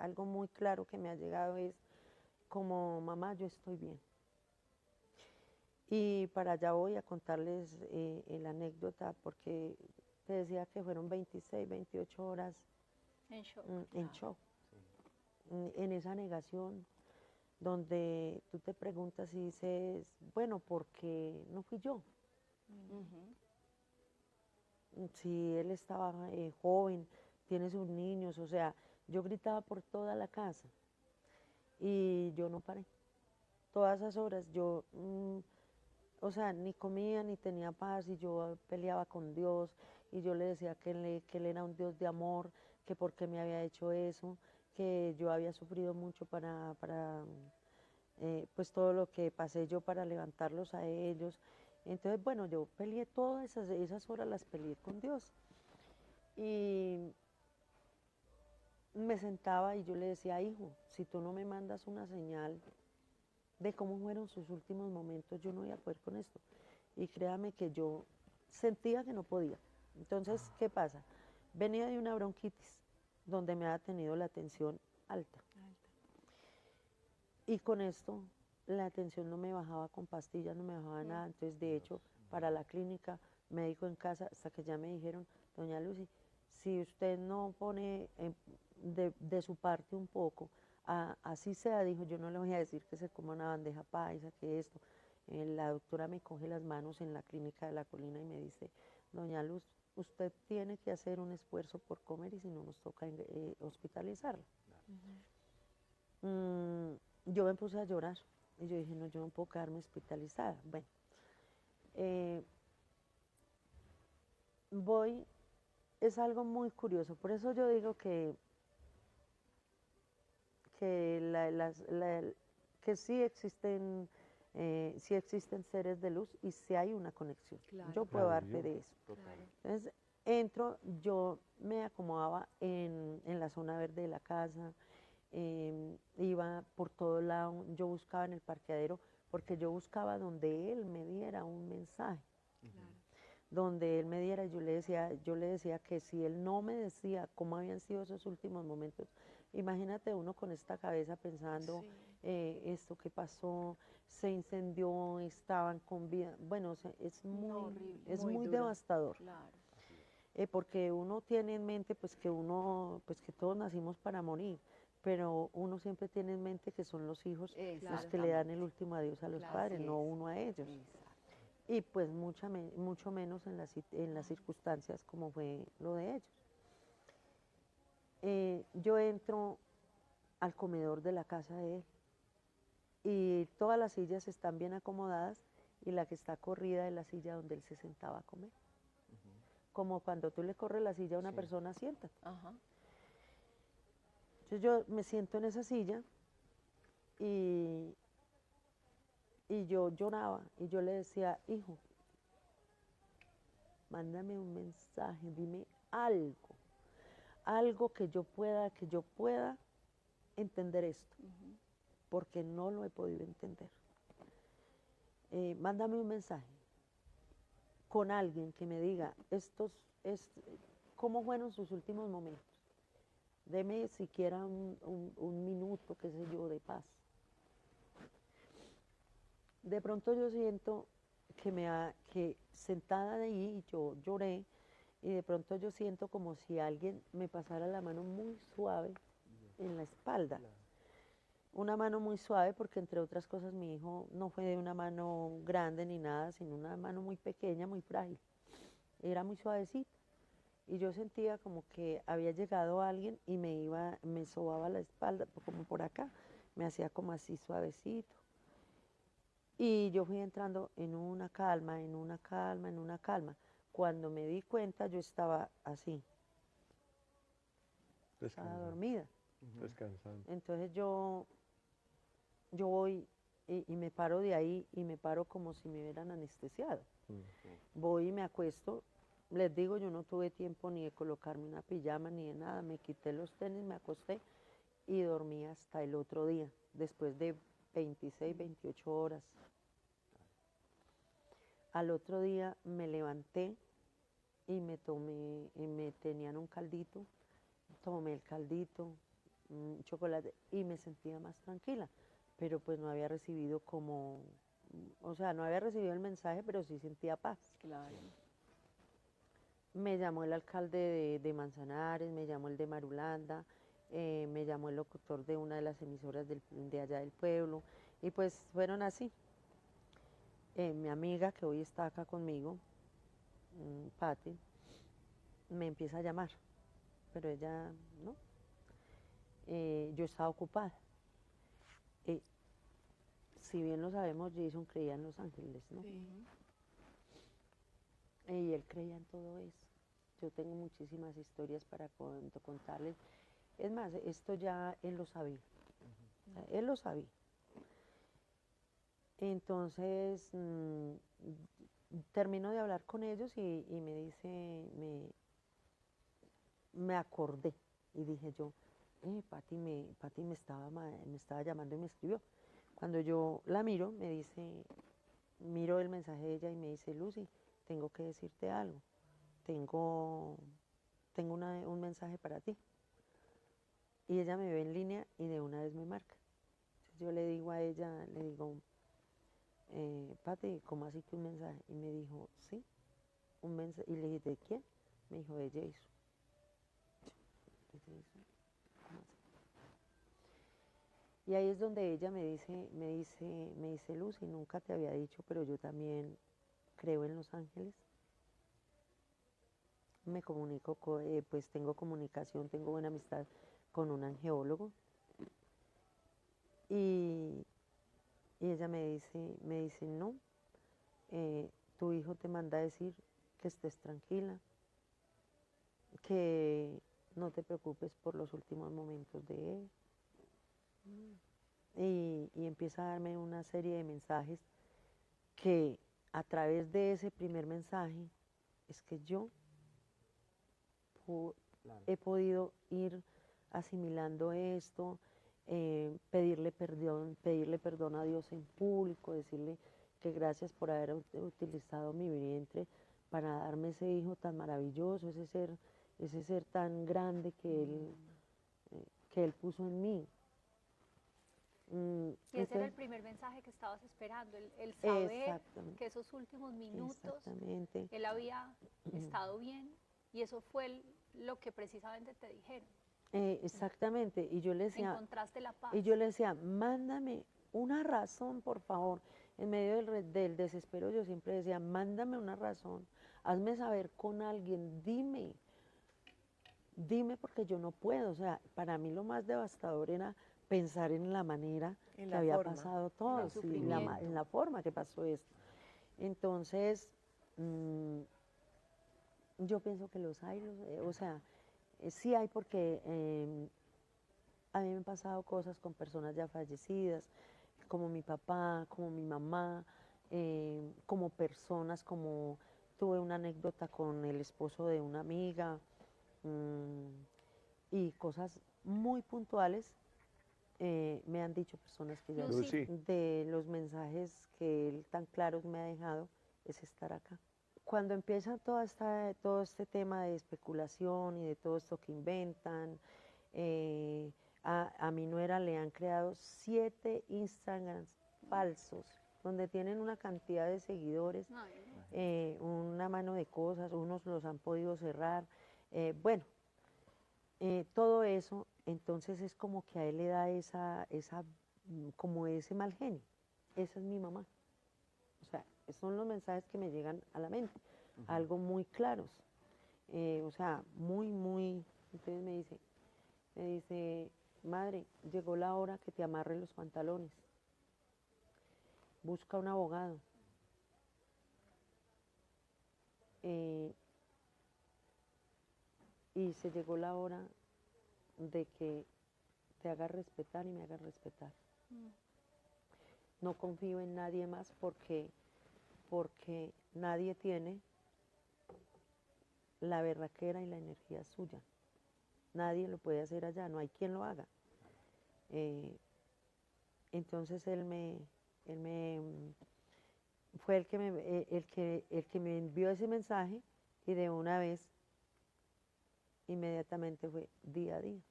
algo muy claro que me ha llegado es como mamá, yo estoy bien. Y para allá voy a contarles la anécdota porque te decía que fueron 26, 28 horas En shock. en Claro. shock, en esa negación, donde tú te preguntas y dices, bueno, ¿por qué no fui yo? Ujú. Si él estaba joven, tiene sus niños, o sea, yo gritaba por toda la casa y yo no paré. Todas esas horas yo, o sea, ni comía ni tenía paz y yo peleaba con Dios y yo le decía que él era un Dios de amor, que por qué me había hecho eso, que yo había sufrido mucho para pues todo lo que pasé yo para levantarlos a ellos. Entonces, bueno, yo peleé todas esas horas, las peleé con Dios. Y me sentaba y yo le decía, hijo, si tú no me mandas una señal de cómo fueron sus últimos momentos, yo no voy a poder con esto. Y créame que yo sentía que no podía. Entonces, ¿qué pasa? Venía de una bronquitis donde me había tenido la tensión alta. Alta. Y con esto la tensión no me bajaba con pastillas, no me bajaba nada. Entonces, de hecho, para la clínica, médico en casa, hasta que ya me dijeron, doña Lucy, si usted no pone de su parte un poco, así sea, dijo, yo no le voy a decir que se coma una bandeja paisa, que esto. La doctora me coge las manos en la clínica de la colina y me dice, doña Luz, usted tiene que hacer un esfuerzo por comer y si no nos toca hospitalizarla. Mm, yo me puse a llorar y yo dije, no, yo no puedo quedarme hospitalizada. Bueno, eh, voy, es algo muy curioso, por eso yo digo que, que sí existen seres de luz y sí hay una conexión. Claro. Yo puedo Claro, dar fe yo. de eso. Claro. Entonces, entro, yo me acomodaba en la zona verde de la casa, iba por todo lado, yo buscaba en el parqueadero, porque yo buscaba donde él me diera un mensaje, Claro. donde él me diera, yo le decía que si él no me decía cómo habían sido esos últimos momentos, imagínate uno con esta cabeza pensando, Sí. esto que pasó, se incendió, estaban con vida, bueno, o sea, No, horrible. es Muy muy duro. devastador, Claro. porque uno tiene en mente pues que uno, pues que todos nacimos para morir, pero uno siempre tiene en mente que son los hijos los que le dan el Exactamente. último adiós a los Claro. padres, Así no es. uno a ellos. Exacto. Y pues mucho menos en las circunstancias como fue lo de ellos. Yo entro al comedor de la casa de él y todas las sillas están bien acomodadas y la que está corrida es la silla donde él se sentaba a comer. Como cuando tú le corres la silla a una Sí. persona, siéntate. Ajá. Entonces yo me siento en esa silla y, y yo lloraba y yo le decía, hijo, mándame un mensaje, dime algo, algo que yo pueda entender esto, porque no lo he podido entender. Mándame un mensaje con alguien que me diga cómo fueron sus últimos momentos. Deme siquiera un minuto, qué sé yo, de paz. De pronto yo siento que sentada ahí yo lloré y de pronto yo siento como si alguien me pasara la mano muy suave en la espalda. Una mano muy suave porque entre otras cosas mi hijo no fue de una mano grande ni nada, sino una mano muy pequeña, muy frágil. Era muy suavecita. Y yo sentía como que había llegado alguien y me sobaba la espalda, como por acá, me hacía como así suavecito. Y yo fui entrando en una calma, en una calma, en una calma. Cuando me di cuenta yo estaba así, estaba Descansando. dormida. Descansando. Entonces yo voy y me paro de ahí y me paro como si me hubieran anestesiado. Voy y me acuesto. Les digo, yo no tuve tiempo ni de colocarme una pijama ni de nada. Me quité los tenis, me acosté y dormí hasta el otro día, después de 26, 28 horas. Al otro día me levanté y me tenían un caldito, tomé el caldito, chocolate y me sentía más tranquila, pero pues no había recibido como, o sea, no había recibido el mensaje, pero sí sentía paz. Claro. Me llamó el alcalde de Manzanares, me llamó el de Marulanda, me llamó el locutor de una de las emisoras de allá del pueblo, y pues fueron así. Mi amiga que hoy está acá conmigo, Patti, me empieza a llamar, pero ella no. Yo estaba ocupada. Si bien lo sabemos, Jason creía en los ángeles, ¿no? Sí. Y él creía en todo eso. Yo tengo muchísimas historias para contarles. Es más, esto ya él lo sabía. O sea, él lo sabía. Entonces, termino de hablar con ellos y me dice, me acordé y dije yo, Patti me estaba llamando y me escribió. Cuando yo la miro, me dice, miro el mensaje de ella y me dice, Lucy, tengo que decirte algo. Tengo un mensaje para ti. Y ella me ve en línea y de una vez me marca. Entonces yo le digo a ella, le digo, Patti, ¿cómo así que un mensaje? Y me dijo, sí, un mensaje. Y le dije, ¿de quién? Me dijo, de Jason. ¿De Jason? ¿Cómo así? Y ahí es donde ella me dice, Lucy, nunca te había dicho, pero yo también creo en los ángeles. Me comunico, pues tengo comunicación, tengo buena amistad con un angeólogo. Y ella me dice, no, tu hijo te manda a decir que estés tranquila, que no te preocupes por los últimos momentos de él. Y empieza a darme una serie de mensajes que a través de ese primer mensaje es que yo he podido ir asimilando esto, pedirle perdón a Dios en público, decirle que gracias por haber utilizado mi vientre para darme ese hijo tan maravilloso, ese ser tan grande que él puso en mí. Y ese era el primer mensaje que estabas esperando, el saber que esos últimos minutos él había estado bien, y eso fue lo que precisamente te dijeron. Exactamente, y yo le decía, encontraste la paz. Y yo le decía, mándame una razón, por favor. En medio del desespero yo siempre decía, mándame una razón, hazme saber con alguien, dime porque yo no puedo. O sea, para mí lo más devastador era pensar en la manera que había pasado todo, en la forma que pasó esto. Entonces, yo pienso que los hay, o sea, sí hay porque a mí me han pasado cosas con personas ya fallecidas, como mi papá, como mi mamá, como personas, como tuve una anécdota con el esposo de una amiga, y cosas muy puntuales. Me han dicho personas que ya de los mensajes que él tan claros me ha dejado es estar acá. Cuando empieza todo este tema de especulación y de todo esto que inventan, a mi nuera le han creado 7 Instagrams falsos, donde tienen una cantidad de seguidores, una mano de cosas, unos los han podido cerrar. Bueno, todo eso, entonces es como que a él le da como ese mal genio. Esa es mi mamá. O sea, son los mensajes que me llegan a la mente, algo muy claros. O sea, muy. Entonces me dice, madre, llegó la hora que te amarre los pantalones. Busca un abogado. Y se llegó la hora de que te hagas respetar y me hagas respetar. No confío en nadie más porque nadie tiene la berraquera y la energía suya. Nadie lo puede hacer allá, no hay quien lo haga. Entonces él fue el que me envió ese mensaje, y de una vez, inmediatamente fue día a día.